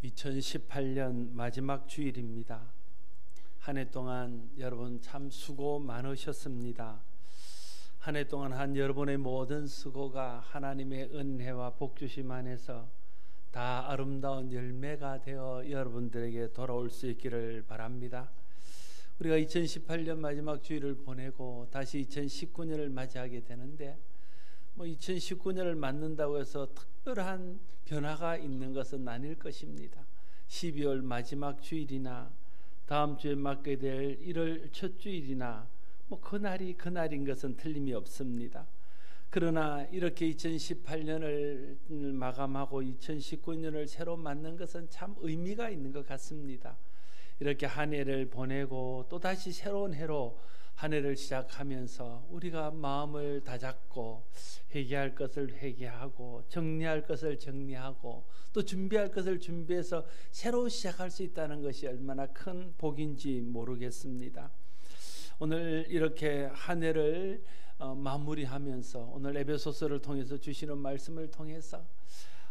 2018년 마지막 주일입니다. 한 해 동안 여러분 참 수고 많으셨습니다. 한 해 동안 한 여러분의 모든 수고가 하나님의 은혜와 복주심 안에서 다 아름다운 열매가 되어 여러분들에게 돌아올 수 있기를 바랍니다. 우리가 2018년 마지막 주일을 보내고 다시 2019년을 맞이하게 되는데 2019년을 맞는다고 해서 특별한 변화가 있는 것은 아닐 것입니다. 12월 마지막 주일이나 다음 주에 맞게 될 1월 첫 주일이나 그날이 그날인 것은 틀림이 없습니다. 그러나 이렇게 2018년을 마감하고 2019년을 새로 맞는 것은 참 의미가 있는 것 같습니다. 이렇게 한 해를 보내고 또다시 새로운 해로 한 해를 시작하면서 우리가 마음을 다잡고 회개할 것을 회개하고 정리할 것을 정리하고 또 준비할 것을 준비해서 새로 시작할 수 있다는 것이 얼마나 큰 복인지 모르겠습니다. 오늘 이렇게 한 해를 마무리하면서 오늘 에베소서를 통해서 주시는 말씀을 통해서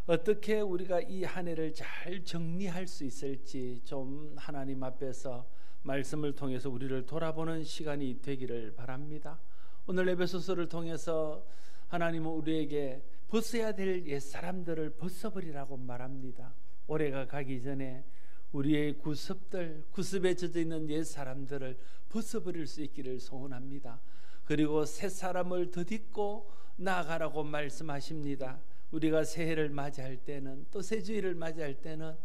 어떻게 우리가 이 한 해를 잘 정리할 수 있을지 좀 하나님 앞에서 말씀을 통해서 우리를 돌아보는 시간이 되기를 바랍니다. 오늘 에베소서를 통해서 하나님은 우리에게 벗어야 될 옛사람들을 벗어버리라고 말합니다. 올해가 가기 전에 우리의 구습에 젖어 있는 옛사람들을 벗어버릴 수 있기를 소원합니다. 그리고 새 사람을 덧입고 나아가라고 말씀하십니다. 우리가 새해를 맞이할 때는 또 새 주일을 맞이할 때는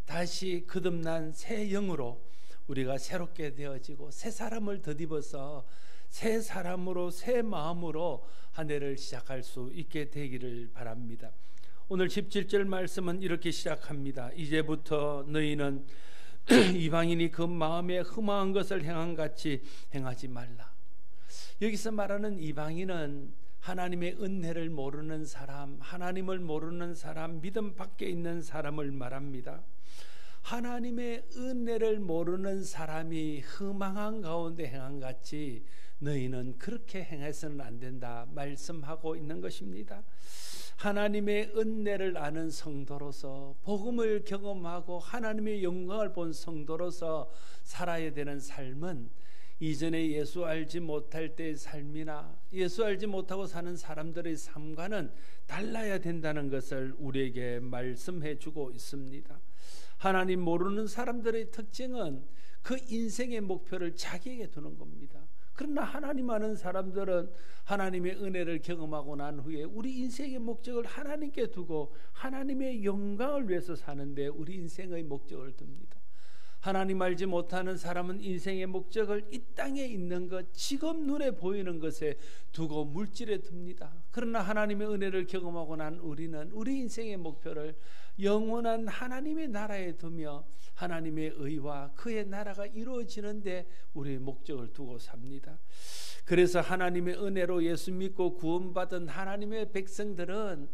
다시 거듭난 새 영으로 우리가 새롭게 되어지고 새 사람을 덧입어서 새 사람으로 새 마음으로 한 해를 시작할 수 있게 되기를 바랍니다. 오늘 17절 말씀은 이렇게 시작합니다. 이제부터 너희는 이방인이 그 마음에 흠한 것을 행한 같이 행하지 말라. 여기서 말하는 이방인은 하나님의 은혜를 모르는 사람, 하나님을 모르는 사람, 믿음 밖에 있는 사람을 말합니다. 하나님의 은혜를 모르는 사람이 허망한 가운데 행한 같이 너희는 그렇게 행해서는 안 된다 말씀하고 있는 것입니다. 하나님의 은혜를 아는 성도로서 복음을 경험하고 하나님의 영광을 본 성도로서 살아야 되는 삶은 이전에 예수 알지 못할 때의 삶이나 예수 알지 못하고 사는 사람들의 삶과는 달라야 된다는 것을 우리에게 말씀해 주고 있습니다. 하나님 모르는 사람들의 특징은 그 인생의 목표를 자기에게 두는 겁니다. 그러나 하나님 아는 사람들은 하나님의 은혜를 경험하고 난 후에 우리 인생의 목적을 하나님께 두고 하나님의 영광을 위해서 사는데 우리 인생의 목적을 둡니다. 하나님 알지 못하는 사람은 인생의 목적을 이 땅에 있는 것, 지금 눈에 보이는 것에 두고 물질에 둡니다. 그러나 하나님의 은혜를 경험하고 난 우리는 우리 인생의 목표를 영원한 하나님의 나라에 두며 하나님의 의와 그의 나라가 이루어지는데 우리의 목적을 두고 삽니다. 그래서 하나님의 은혜로 예수 믿고 구원받은 하나님의 백성들은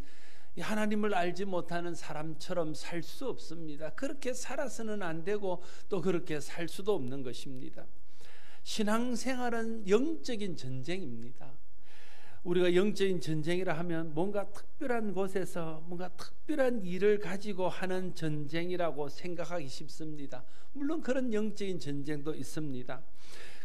하나님을 알지 못하는 사람처럼 살 수 없습니다. 그렇게 살아서는 안 되고 또 그렇게 살 수도 없는 것입니다. 신앙생활은 영적인 전쟁입니다. 우리가 영적인 전쟁이라 하면 뭔가 특별한 곳에서 뭔가 특별한 일을 가지고 하는 전쟁이라고 생각하기 쉽습니다. 물론 그런 영적인 전쟁도 있습니다.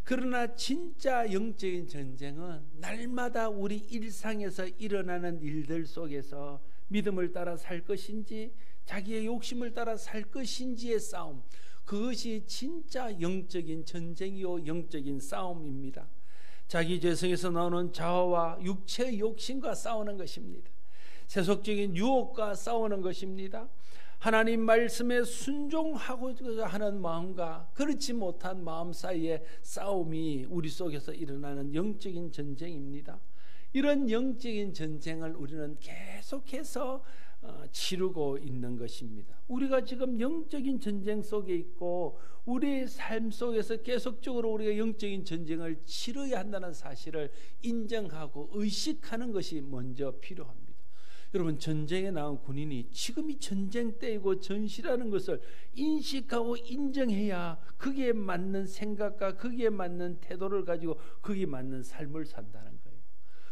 그러나 진짜 영적인 전쟁은 날마다 우리 일상에서 일어나는 일들 속에서 믿음을 따라 살 것인지 자기의 욕심을 따라 살 것인지의 싸움, 그것이 진짜 영적인 전쟁이요 영적인 싸움입니다. 자기 죄성에서 나오는 자아와 육체의 욕심과 싸우는 것입니다. 세속적인 유혹과 싸우는 것입니다. 하나님 말씀에 순종하고자 하는 마음과 그렇지 못한 마음 사이의 싸움이 우리 속에서 일어나는 영적인 전쟁입니다. 이런 영적인 전쟁을 우리는 계속해서 치르고 있는 것입니다. 우리가 지금 영적인 전쟁 속에 있고 우리의 삶 속에서 계속적으로 우리가 영적인 전쟁을 치러야 한다는 사실을 인정하고 의식하는 것이 먼저 필요합니다. 여러분, 전쟁에 나온 군인이 지금이 전쟁 때이고 전시라는 것을 인식하고 인정해야 거기에 맞는 생각과 거기에 맞는 태도를 가지고 거기에 맞는 삶을 산다는 거예요.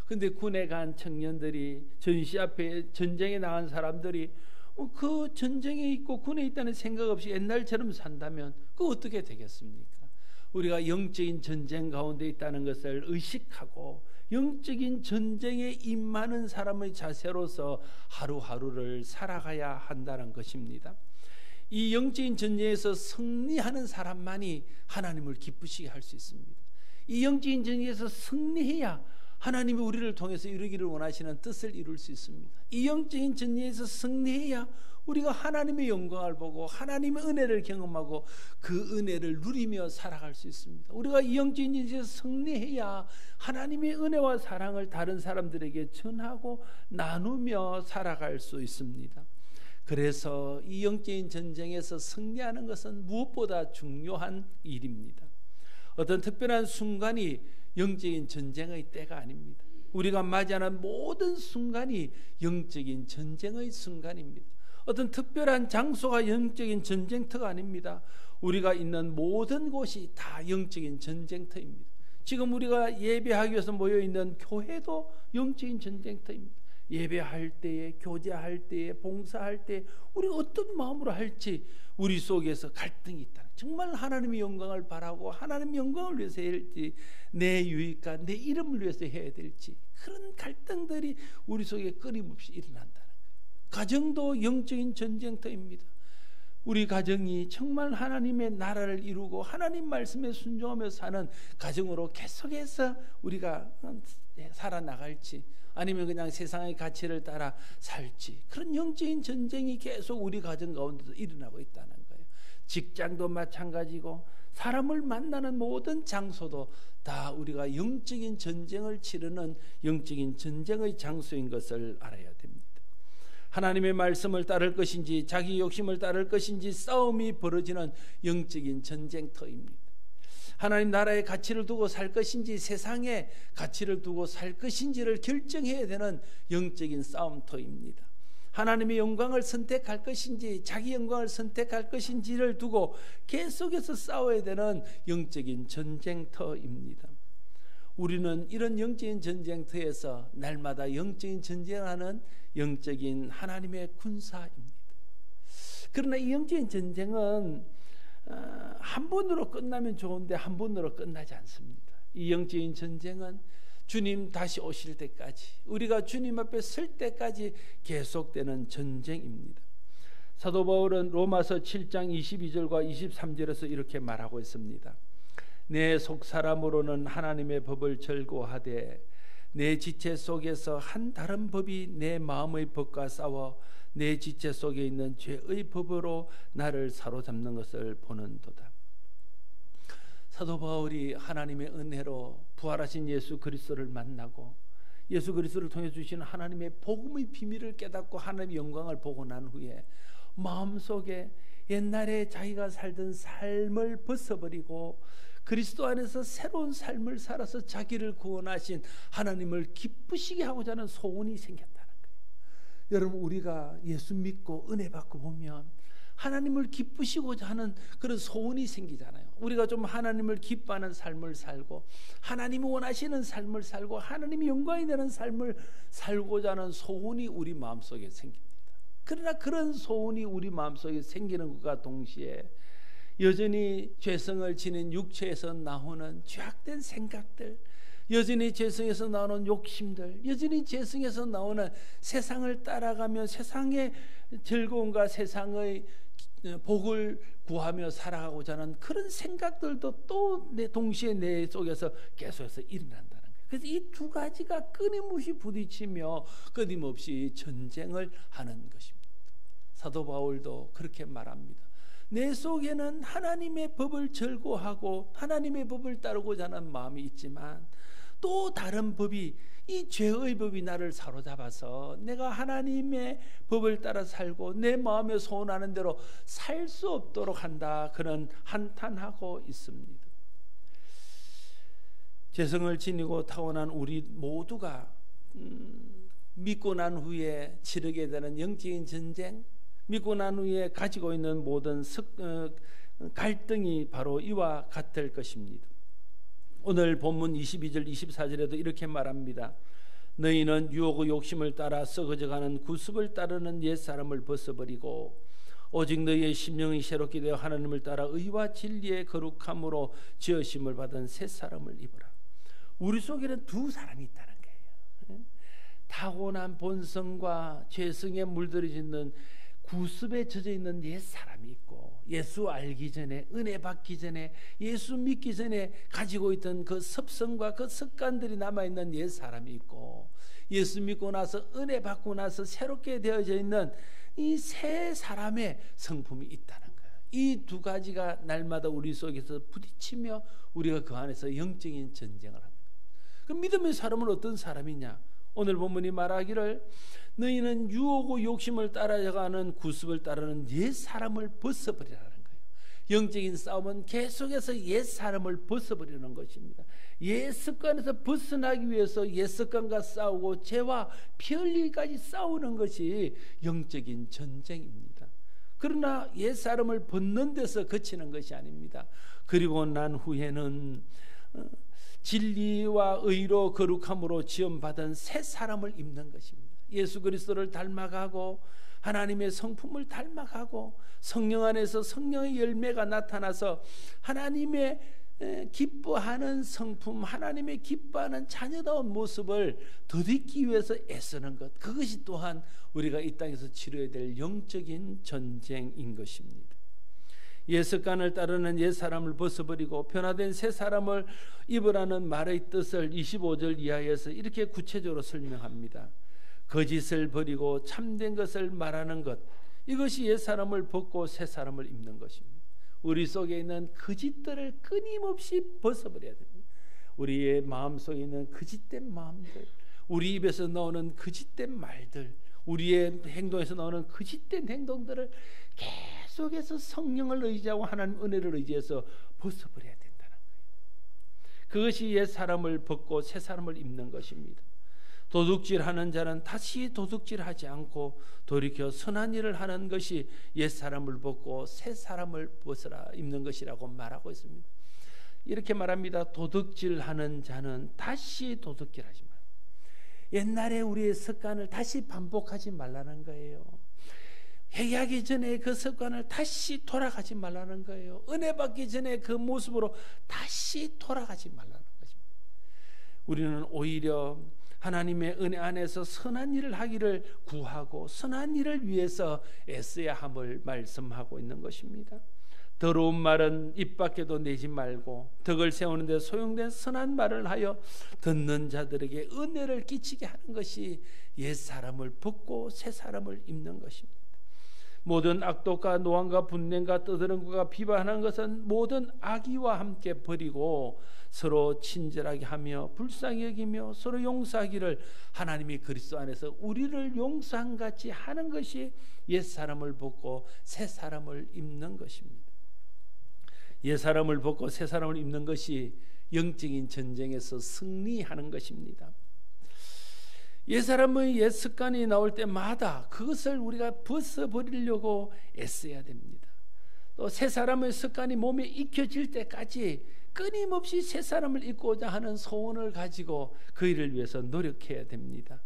근데 군에 간 청년들이 전시 앞에 전쟁에 나간 사람들이 그 전쟁에 있고 군에 있다는 생각 없이 옛날처럼 산다면 그 어떻게 되겠습니까? 우리가 영적인 전쟁 가운데 있다는 것을 의식하고 영적인 전쟁에 임하는 사람의 자세로서 하루하루를 살아가야 한다는 것입니다. 이 영적인 전쟁에서 승리하는 사람만이 하나님을 기쁘시게 할 수 있습니다. 이 영적인 전쟁에서 승리해야 하나님이 우리를 통해서 이루기를 원하시는 뜻을 이룰 수 있습니다. 이 영적인 전쟁에서 승리해야 우리가 하나님의 영광을 보고 하나님의 은혜를 경험하고 그 은혜를 누리며 살아갈 수 있습니다. 우리가 이 영적인 전쟁에서 승리해야 하나님의 은혜와 사랑을 다른 사람들에게 전하고 나누며 살아갈 수 있습니다. 그래서 이 영적인 전쟁에서 승리하는 것은 무엇보다 중요한 일입니다. 어떤 특별한 순간이 영적인 전쟁의 때가 아닙니다. 우리가 맞이하는 모든 순간이 영적인 전쟁의 순간입니다. 어떤 특별한 장소가 영적인 전쟁터가 아닙니다. 우리가 있는 모든 곳이 다 영적인 전쟁터입니다. 지금 우리가 예배하기 위해서 모여있는 교회도 영적인 전쟁터입니다. 예배할 때에, 교제할 때에, 봉사할 때에 우리가 어떤 마음으로 할지 우리 속에서 갈등이 있다. 정말 하나님의 영광을 바라고 하나님의 영광을 위해서 해야 될지, 내 유익과 내 이름을 위해서 해야 될지, 그런 갈등들이 우리 속에 끊임없이 일어난다는 거예요. 가정도 영적인 전쟁터입니다. 우리 가정이 정말 하나님의 나라를 이루고 하나님 말씀에 순종하며 사는 가정으로 계속해서 우리가 살아나갈지, 아니면 그냥 세상의 가치를 따라 살지, 그런 영적인 전쟁이 계속 우리 가정 가운데도 일어나고 있다는 거예요. 직장도 마찬가지고 사람을 만나는 모든 장소도 다 우리가 영적인 전쟁을 치르는 영적인 전쟁의 장소인 것을 알아야 됩니다. 하나님의 말씀을 따를 것인지 자기 욕심을 따를 것인지 싸움이 벌어지는 영적인 전쟁터입니다. 하나님 나라의 가치를 두고 살 것인지 세상의 가치를 두고 살 것인지를 결정해야 되는 영적인 싸움터입니다. 하나님의 영광을 선택할 것인지 자기 영광을 선택할 것인지를 두고 계속해서 싸워야 되는 영적인 전쟁터입니다. 우리는 이런 영적인 전쟁터에서 날마다 영적인 전쟁하는 영적인 하나님의 군사입니다. 그러나 이 영적인 전쟁은 한 번으로 끝나면 좋은데 한 번으로 끝나지 않습니다. 이 영적인 전쟁은 주님 다시 오실 때까지, 우리가 주님 앞에 설 때까지 계속되는 전쟁입니다. 사도 바울은 로마서 7장 22절과 23절에서 이렇게 말하고 있습니다. 내 속사람으로는 하나님의 법을 절고하되 내 지체 속에서 한 다른 법이 내 마음의 법과 싸워 내 지체 속에 있는 죄의 법으로 나를 사로잡는 것을 보는도다. 사도 바울이 하나님의 은혜로 부활하신 예수 그리스도를 만나고 예수 그리스도를 통해 주시는 하나님의 복음의 비밀을 깨닫고 하나님의 영광을 보고 난 후에 마음속에 옛날에 자기가 살던 삶을 벗어버리고 그리스도 안에서 새로운 삶을 살아서 자기를 구원하신 하나님을 기쁘시게 하고자 하는 소원이 생겼다는 거예요. 여러분, 우리가 예수 믿고 은혜 받고 보면 하나님을 기쁘시고자 하는 그런 소원이 생기잖아요. 우리가 좀 하나님을 기뻐하는 삶을 살고 하나님이 원하시는 삶을 살고 하나님이 영광이 되는 삶을 살고자 하는 소원이 우리 마음속에 생깁니다. 그러나 그런 소원이 우리 마음속에 생기는 것과 동시에 여전히 죄성을 지닌 육체에서 나오는 죄악된 생각들, 여전히 죄성에서 나오는 욕심들, 여전히 죄성에서 나오는 세상을 따라가며 세상의 즐거움과 세상의 복을 구하며 살아가고자 하는 그런 생각들도 또 동시에 내 속에서 계속해서 일어난다는 거예요. 그래서 이 두 가지가 끊임없이 부딪히며 끊임없이 전쟁을 하는 것입니다. 사도 바울도 그렇게 말합니다. 내 속에는 하나님의 법을 절고하고 하나님의 법을 따르고자 하는 마음이 있지만 또 다른 법이, 이 죄의 법이 나를 사로잡아서 내가 하나님의 법을 따라 살고 내 마음에 소원하는 대로 살 수 없도록 한다, 그런 한탄하고 있습니다. 죄성을 지니고 타고난 우리 모두가 믿고 난 후에 치르게 되는 영적인 전쟁, 믿고 난 후에 가지고 있는 모든 갈등이 바로 이와 같을 것입니다. 오늘 본문 22절 24절에도 이렇게 말합니다. 너희는 유혹의 욕심을 따라 썩어져가는 구습을 따르는 옛사람을 벗어버리고 오직 너희의 심령이 새롭게 되어 하나님을 따라 의와 진리의 거룩함으로 지으심을 받은 새 사람을 입어라. 우리 속에는 두 사람이 있다는 거예요. 타고난 본성과 죄성에 물들어있는 구습에 젖어 있는 옛 사람이 있고, 예수 알기 전에, 은혜 받기 전에, 예수 믿기 전에 가지고 있던 그 습성과 그 습관들이 남아있는 옛 사람이 있고, 예수 믿고 나서 은혜 받고 나서 새롭게 되어져 있는 이 새 사람의 성품이 있다는 거예요. 이 두 가지가 날마다 우리 속에서 부딪히며 우리가 그 안에서 영적인 전쟁을 합니다. 그 믿음의 사람은 어떤 사람이냐? 오늘 본문이 말하기를 너희는 유혹의 욕심을 따라가는 구습을 따르는 옛 사람을 벗어버리라는 거예요. 영적인 싸움은 계속해서 옛 사람을 벗어버리는 것입니다. 옛 습관에서 벗어나기 위해서 옛 습관과 싸우고 죄와 편리까지 싸우는 것이 영적인 전쟁입니다. 그러나 옛 사람을 벗는 데서 그치는 것이 아닙니다. 그리고 난 후에는 진리와 의로 거룩함으로 지음받은 새 사람을 입는 것입니다. 예수 그리스도를 닮아가고 하나님의 성품을 닮아가고 성령 안에서 성령의 열매가 나타나서 하나님의 기뻐하는 성품, 하나님의 기뻐하는 자녀다운 모습을 덧입기 위해서 애쓰는 것, 그것이 또한 우리가 이 땅에서 치러야 될 영적인 전쟁인 것입니다. 옛 습관을 따르는 옛 사람을 벗어버리고 변화된 새 사람을 입으라는 말의 뜻을 25절 이하에서 이렇게 구체적으로 설명합니다. 거짓을 버리고 참된 것을 말하는 것, 이것이 옛 사람을 벗고 새 사람을 입는 것입니다. 우리 속에 있는 거짓들을 끊임없이 벗어버려야 됩니다. 우리의 마음속에 있는 거짓된 마음들, 우리 입에서 나오는 거짓된 말들, 우리의 행동에서 나오는 거짓된 행동들을 계속해서 성령을 의지하고 하나님 은혜를 의지해서 벗어버려야 된다는 거예요. 그것이 옛 사람을 벗고 새 사람을 입는 것입니다. 도둑질하는 자는 다시 도둑질하지 않고 돌이켜 선한 일을 하는 것이 옛 사람을 벗고 새 사람을 벗어라 입는 것이라고 말하고 있습니다. 이렇게 말합니다. 도둑질하는 자는 다시 도둑질하지 말고, 옛날에 우리의 습관을 다시 반복하지 말라는 거예요. 회개하기 전에 그 습관을 다시 돌아가지 말라는 거예요. 은혜 받기 전에 그 모습으로 다시 돌아가지 말라는 것입니다. 우리는 오히려 하나님의 은혜 안에서 선한 일을 하기를 구하고 선한 일을 위해서 애써야 함을 말씀하고 있는 것입니다. 더러운 말은 입 밖에도 내지 말고 덕을 세우는 데 소용된 선한 말을 하여 듣는 자들에게 은혜를 끼치게 하는 것이 옛 사람을 벗고 새 사람을 입는 것입니다. 모든 악독과 노함과 분냄과 떠드름과 비방하는 것은 모든 악의와 함께 버리고 서로 친절하게 하며 불쌍히 여기며 서로 용서하기를 하나님이 그리스도 안에서 우리를 용서한 같이 하는 것이 옛 사람을 벗고 새 사람을 입는 것입니다. 옛 사람을 벗고 새 사람을 입는 것이 영적인 전쟁에서 승리하는 것입니다. 옛 사람의 옛 습관이 나올 때마다 그것을 우리가 벗어버리려고 애써야 됩니다. 또 새 사람의 습관이 몸에 익혀질 때까지 끊임없이 새 사람을 입고자 하는 소원을 가지고 그 일을 위해서 노력해야 됩니다.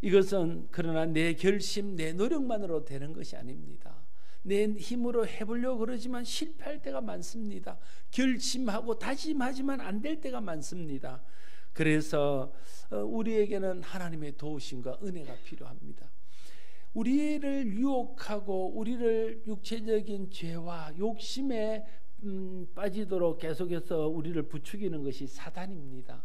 이것은 그러나 내 결심, 내 노력만으로 되는 것이 아닙니다. 내 힘으로 해보려고 그러지만 실패할 때가 많습니다. 결심하고 다짐하지만 안 될 때가 많습니다. 그래서 우리에게는 하나님의 도우심과 은혜가 필요합니다. 우리를 유혹하고 우리를 육체적인 죄와 욕심에 빠지도록 계속해서 우리를 부추기는 것이 사단입니다.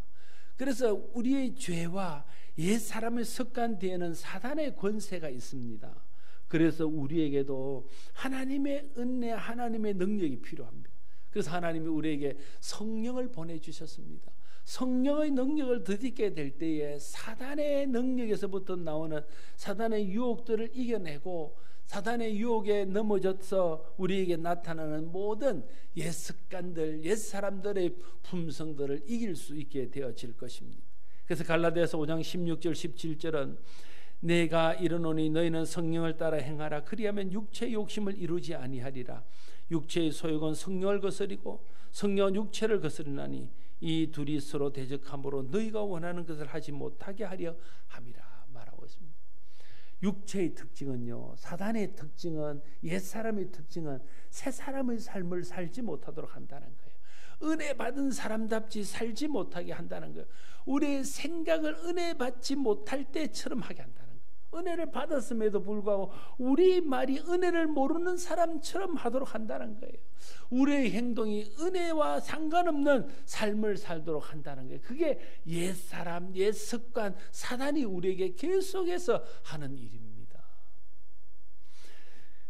그래서 우리의 죄와 옛 사람의 습관 뒤에는 사단의 권세가 있습니다. 그래서 우리에게도 하나님의 은혜, 하나님의 능력이 필요합니다. 그래서 하나님이 우리에게 성령을 보내주셨습니다. 성령의 능력을 덧입게 될 때에 사단의 능력에서부터 나오는 사단의 유혹들을 이겨내고 사단의 유혹에 넘어져서 우리에게 나타나는 모든 옛 습관들, 옛 사람들의 품성들을 이길 수 있게 되어질 것입니다. 그래서 갈라디아서 5장 16절 17절은 내가 이르노니 너희는 성령을 따라 행하라. 그리하면 육체의 욕심을 이루지 아니하리라. 육체의 소욕은 성령을 거스리고 성령은 육체를 거스리나니 이 둘이 서로 대적함으로 너희가 원하는 것을 하지 못하게 하려 함이라 말하고 있습니다. 육체의 특징은요, 사단의 특징은, 옛사람의 특징은 새 사람의 삶을 살지 못하도록 한다는 거예요. 은혜 받은 사람답지 살지 못하게 한다는 거예요. 우리의 생각을 은혜 받지 못할 때처럼 하게 한다는 거예요. 은혜를 받았음에도 불구하고 우리 말이 은혜를 모르는 사람처럼 하도록 한다는 거예요. 우리의 행동이 은혜와 상관없는 삶을 살도록 한다는 거예요. 그게 옛사람, 옛습관, 사단이 우리에게 계속해서 하는 일입니다.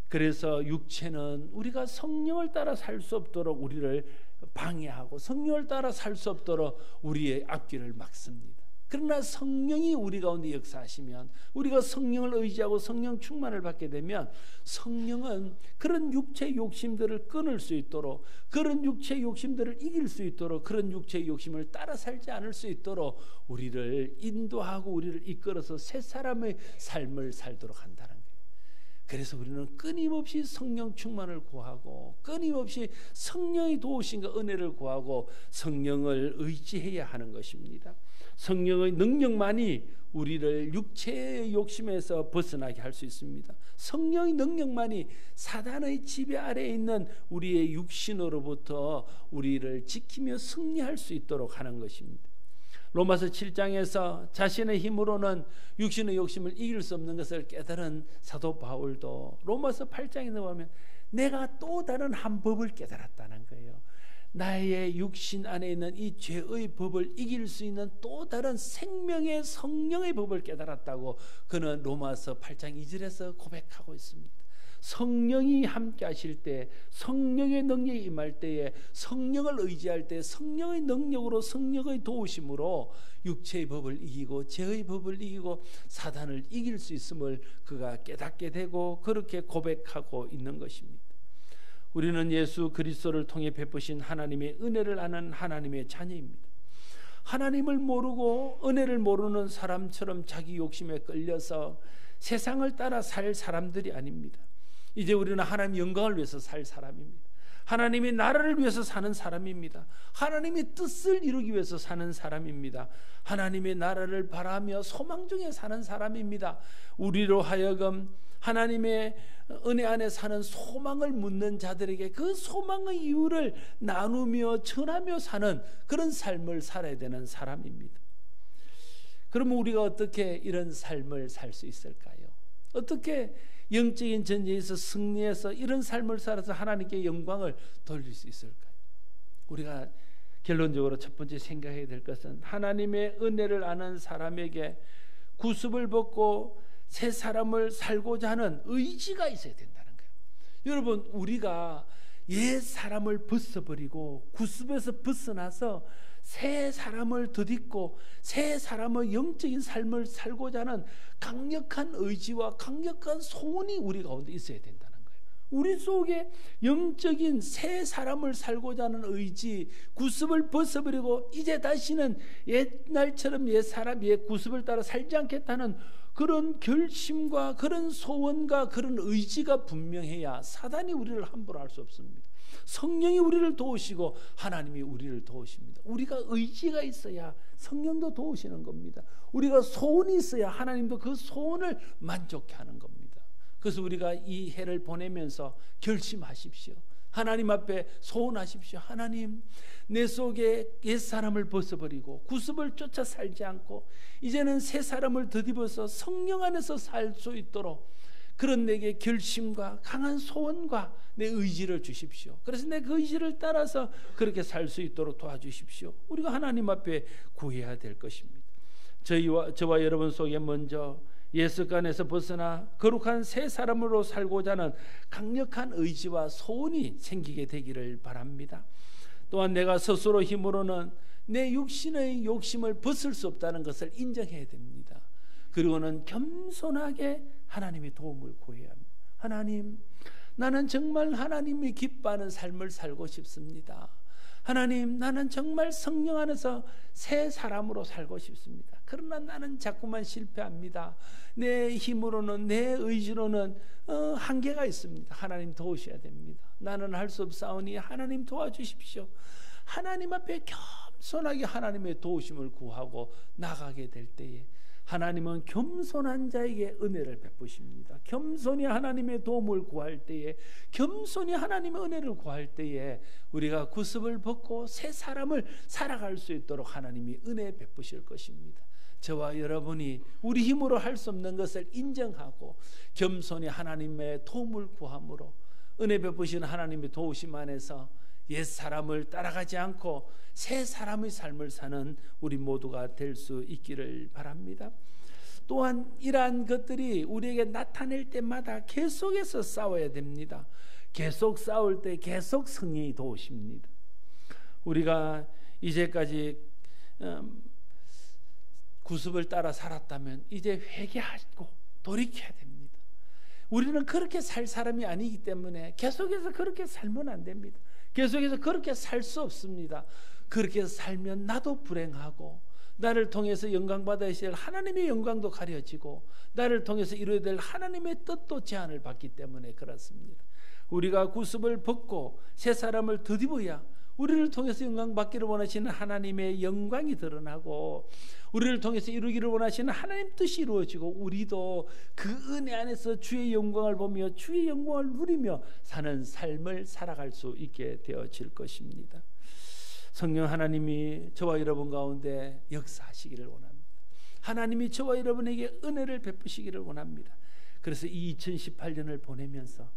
그래서 육체는 우리가 성령을 따라 살 수 없도록 우리를 방해하고 성령을 따라 살 수 없도록 우리의 앞길을 막습니다. 그러나 성령이 우리 가운데 역사하시면, 우리가 성령을 의지하고 성령 충만을 받게 되면 성령은 그런 육체의 욕심들을 끊을 수 있도록, 그런 육체의 욕심들을 이길 수 있도록, 그런 육체의 욕심을 따라 살지 않을 수 있도록 우리를 인도하고 우리를 이끌어서 새 사람의 삶을 살도록 한다는 거예요. 그래서 우리는 끊임없이 성령 충만을 구하고 끊임없이 성령이 도우신가 은혜를 구하고 성령을 의지해야 하는 것입니다. 성령의 능력만이 우리를 육체의 욕심에서 벗어나게 할 수 있습니다. 성령의 능력만이 사단의 지배 아래에 있는 우리의 육신으로부터 우리를 지키며 승리할 수 있도록 하는 것입니다. 로마서 7장에서 자신의 힘으로는 육신의 욕심을 이길 수 없는 것을 깨달은 사도 바울도 로마서 8장에 넘어가면 내가 또 다른 한 법을 깨달았다는 거예요. 나의 육신 안에 있는 이 죄의 법을 이길 수 있는 또 다른 생명의 성령의 법을 깨달았다고 그는 로마서 8장 2절에서 고백하고 있습니다. 성령이 함께 하실 때, 성령의 능력이 임할 때에, 성령을 의지할 때 성령의 능력으로, 성령의 도우심으로 육체의 법을 이기고 죄의 법을 이기고 사단을 이길 수 있음을 그가 깨닫게 되고 그렇게 고백하고 있는 것입니다. 우리는 예수 그리스도를 통해 베푸신 하나님의 은혜를 아는 하나님의 자녀입니다. 하나님을 모르고 은혜를 모르는 사람처럼 자기 욕심에 끌려서 세상을 따라 살 사람들이 아닙니다. 이제 우리는 하나님의 영광을 위해서 살 사람입니다. 하나님의 나라를 위해서 사는 사람입니다. 하나님의 뜻을 이루기 위해서 사는 사람입니다. 하나님의 나라를 바라며 소망 중에 사는 사람입니다. 우리로 하여금 하나님의 은혜 안에 사는 소망을 묻는 자들에게 그 소망의 이유를 나누며 전하며 사는 그런 삶을 살아야 되는 사람입니다. 그러면 우리가 어떻게 이런 삶을 살 수 있을까요? 어떻게 영적인 전쟁에서 승리해서 이런 삶을 살아서 하나님께 영광을 돌릴 수 있을까요? 우리가 결론적으로 첫 번째 생각해야 될 것은 하나님의 은혜를 아는 사람에게 구습을 벗고 새 사람을 살고자 하는 의지가 있어야 된다는 거예요. 여러분, 우리가 옛 사람을 벗어버리고 구습에서 벗어나서 새 사람을 덧입고 새 사람의 영적인 삶을 살고자 하는 강력한 의지와 강력한 소원이 우리 가운데 있어야 된다는 거예요. 우리 속에 영적인 새 사람을 살고자 하는 의지, 구습을 벗어버리고 이제 다시는 옛날처럼 옛 사람, 옛 구습을 따라 살지 않겠다는 그런 결심과 그런 소원과 그런 의지가 분명해야 사단이 우리를 함부로 할 수 없습니다. 성령이 우리를 도우시고 하나님이 우리를 도우십니다. 우리가 의지가 있어야 성령도 도우시는 겁니다. 우리가 소원이 있어야 하나님도 그 소원을 만족해 하는 겁니다. 그래서 우리가 이 해를 보내면서 결심하십시오. 하나님 앞에 소원하십시오. 하나님, 내 속에 옛사람을 벗어버리고 구습을 쫓아 살지 않고 이제는 새 사람을 덧입어서 성령 안에서 살 수 있도록 그런 내게 결심과 강한 소원과 내 의지를 주십시오. 그래서 내 그 의지를 따라서 그렇게 살 수 있도록 도와주십시오. 우리가 하나님 앞에 구해야 될 것입니다. 저와 여러분 속에 먼저 옛습관에서 벗어나 거룩한 새 사람으로 살고자 하는 강력한 의지와 소원이 생기게 되기를 바랍니다. 또한 내가 스스로 힘으로는 내 육신의 욕심을 벗을 수 없다는 것을 인정해야 됩니다. 그리고는 겸손하게 하나님의 도움을 구해야 합니다. 하나님, 나는 정말 하나님이 기뻐하는 삶을 살고 싶습니다. 하나님, 나는 정말 성령 안에서 새 사람으로 살고 싶습니다. 그러나 나는 자꾸만 실패합니다. 내 힘으로는, 내 의지로는 한계가 있습니다. 하나님 도우셔야 됩니다. 나는 할 수 없사오니 하나님 도와주십시오. 하나님 앞에 겸손하게 하나님의 도우심을 구하고 나가게 될 때에 하나님은 겸손한 자에게 은혜를 베푸십니다. 겸손히 하나님의 도움을 구할 때에, 겸손히 하나님의 은혜를 구할 때에 우리가 구습을 벗고 새 사람을 살아갈 수 있도록 하나님이 은혜 베푸실 것입니다. 저와 여러분이 우리 힘으로 할 수 없는 것을 인정하고 겸손히 하나님의 도움을 구함으로 은혜 베푸신 하나님의 도우심 안에서 옛 사람을 따라가지 않고 새 사람의 삶을 사는 우리 모두가 될 수 있기를 바랍니다. 또한 이러한 것들이 우리에게 나타낼 때마다 계속해서 싸워야 됩니다. 계속 싸울 때 계속 성령이 도우십니다. 우리가 이제까지 구습을 따라 살았다면 이제 회개하고 돌이켜야 됩니다. 우리는 그렇게 살 사람이 아니기 때문에 계속해서 그렇게 살면 안 됩니다. 계속해서 그렇게 살 수 없습니다. 그렇게 살면 나도 불행하고 나를 통해서 영광 받아야 할 하나님의 영광도 가려지고 나를 통해서 이루어야 될 하나님의 뜻도 제한을 받기 때문에 그렇습니다. 우리가 구습을 벗고 새 사람을 덧입어야 우리를 통해서 영광 받기를 원하시는 하나님의 영광이 드러나고 우리를 통해서 이루기를 원하시는 하나님 뜻이 이루어지고 우리도 그 은혜 안에서 주의 영광을 보며 주의 영광을 누리며 사는 삶을 살아갈 수 있게 되어질 것입니다. 성령 하나님이 저와 여러분 가운데 역사하시기를 원합니다. 하나님이 저와 여러분에게 은혜를 베푸시기를 원합니다. 그래서 이 2018년을 보내면서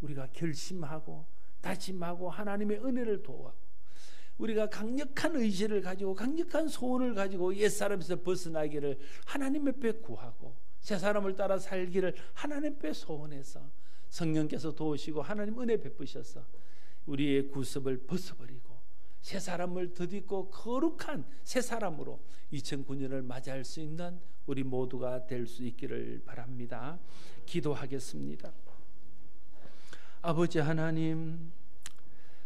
우리가 결심하고 다짐하고 하나님의 은혜를 도하고 우리가 강력한 의지를 가지고 강력한 소원을 가지고 옛사람에서 벗어나기를 하나님 앞에 구하고 새 사람을 따라 살기를 하나님 앞에 소원해서 성령께서 도우시고 하나님 은혜 베푸셔서 우리의 구습을 벗어버리고 새 사람을 덧입고 거룩한 새 사람으로 2009년을 맞이할 수 있는 우리 모두가 될 수 있기를 바랍니다. 기도하겠습니다. 아버지 하나님,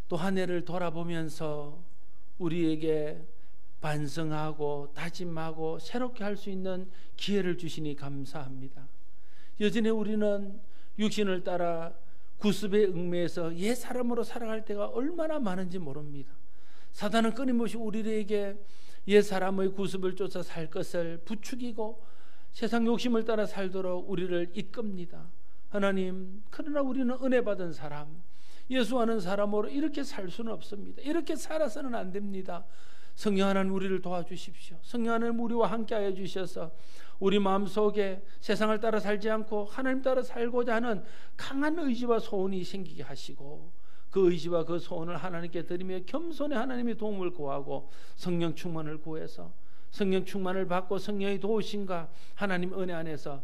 또 한 해를 돌아보면서 우리에게 반성하고 다짐하고 새롭게 할 수 있는 기회를 주시니 감사합니다. 여전히 우리는 육신을 따라 구습에 얽매여서 옛 사람으로 살아갈 때가 얼마나 많은지 모릅니다. 사단은 끊임없이 우리에게 옛 사람의 구습을 쫓아 살 것을 부추기고 세상 욕심을 따라 살도록 우리를 이끕니다. 하나님, 그러나 우리는 은혜 받은 사람, 예수하는 사람으로 이렇게 살 수는 없습니다. 이렇게 살아서는 안 됩니다. 성령 하나님 우리를 도와주십시오. 성령 하나님 우리와 함께하여 주셔서 우리 마음속에 세상을 따라 살지 않고 하나님 따라 살고자 하는 강한 의지와 소원이 생기게 하시고 그 의지와 그 소원을 하나님께 드리며 겸손히 하나님의 도움을 구하고 성령 충만을 구해서 성령 충만을 받고 성령의 도우심과 하나님 은혜 안에서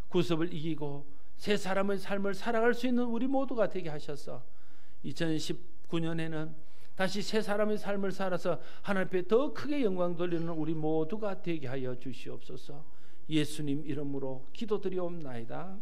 구습을 이기고 새 사람의 삶을 살아갈 수 있는 우리 모두가 되게 하셔서 2019년에는 다시 새 사람의 삶을 살아서 하나님 앞에 더 크게 영광 돌리는 우리 모두가 되게 하여 주시옵소서. 예수님 이름으로 기도드리옵나이다.